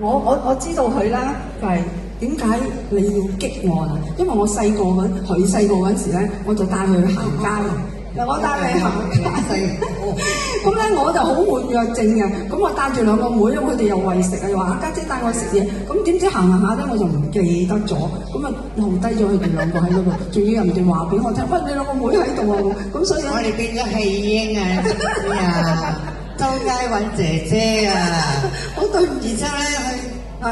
我知道佢咧就係點解你要激我啊？因為我細個佢細個嗰陣時咧，我就帶佢去行街。我帶你行街，咁咧我就好活躍症嘅，咁我帶住兩個妹，佢哋又餵食啊，又話阿家姐帶我食嘢，咁點知行行下咧我就唔記得咗，咁啊留低咗佢哋兩個喺嗰度，仲要人哋話俾我聽，喂，你兩個妹喺度啊，咁所以我哋變咗棄嬰啊，知唔知啊？周街揾姐姐啊，好對唔住。然之後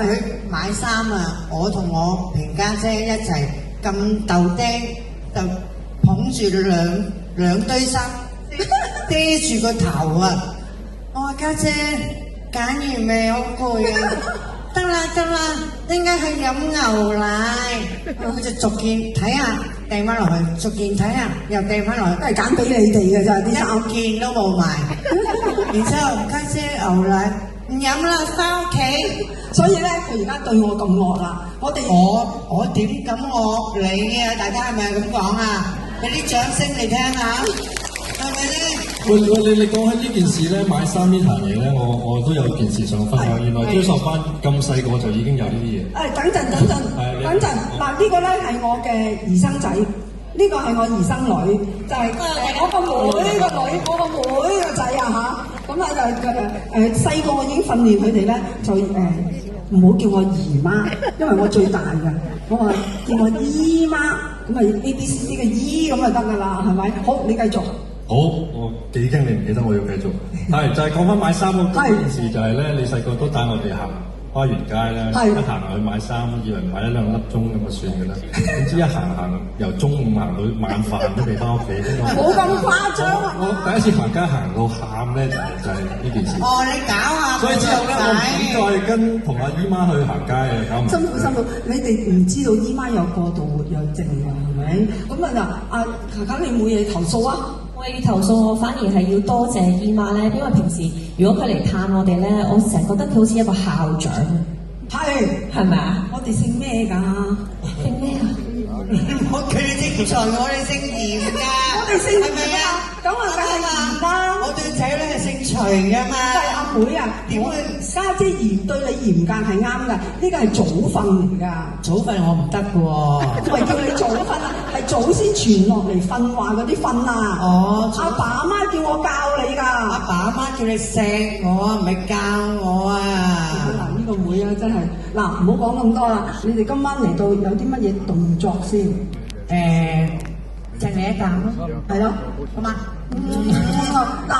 咧去買衫啊，我同我平家姐一齊撳豆釘就捧住兩堆衫，遮住個頭啊！我話家姐揀完未？好攰啊！得啦，應該去飲牛奶。佢就逐件睇下，掟翻落去，逐件睇下，又掟翻落去，都係揀俾你哋嘅咋啲衫，一件都冇埋。然之後家姐牛奶唔飲啦，翻屋企。所以咧佢而家對我咁惡啦，我點敢惡你啊？大家係咪咁講啊？俾啲掌聲嚟聽下，係咪咧？喂，你講起呢件事咧，買衫呢壇嘢咧，我都有件事想分享。原來張秀班咁細個就已經有呢啲嘢。等陣，嗱呢個咧係我嘅兒生仔，呢個係我兒生女，就係我個妹個仔啊嚇。咁啊就細個我已經訓練佢哋咧，就唔好叫我姨媽，因為我最大嘅，我話叫我姨媽，咁啊 A B C D 嘅姨咁就得㗎啦，係咪？好，你繼續。好，我幾驚你唔記得，我要繼續。係就係講翻買衫嗰件事，就係咧，你細個都帶我哋行花園街咧，一行去買衫，以為買一兩粒鐘咁就算㗎啦。點知一行由中午行到晚飯都未翻屋企。冇咁誇張啊！我第一次行街行到喊咧，就係呢件事。哦，你搞下。所以之後咧，我唔敢再跟同阿姨媽去行街啊，搞唔。辛苦，你哋唔知道姨媽有過度活躍症㗎，係咪？咁啊嗱，阿卡卡你冇嘢投訴啊？我要投訴，我反而係要多謝姨媽咧，因為平時如果佢嚟探我哋咧，我成日覺得佢好似一個校長。係咪啊？我哋姓咩㗎？姓咩啊？我佢哋姓徐，我哋姓嚴㗎。我哋姓係咪啊？咁啊，梗係嚴啦。我對仔咧係姓徐㗎嘛。係阿妹啊，點會家姐嚴對你嚴格係啱㗎？呢個係祖訓嚟㗎。祖訓我唔得㗎喎。唔係叫你祖訓啊，係祖先傳落嚟訓話嗰啲訓啊。哦。阿爸阿媽叫我教你㗎。阿爸阿媽叫你錫我啊，唔係教我啊。嗱呢個妹啊，真係嗱，唔好講咁多啦。你哋今晚嚟到有啲乜嘢動作先？錫你一啖咯。係咯，好嘛？嗱。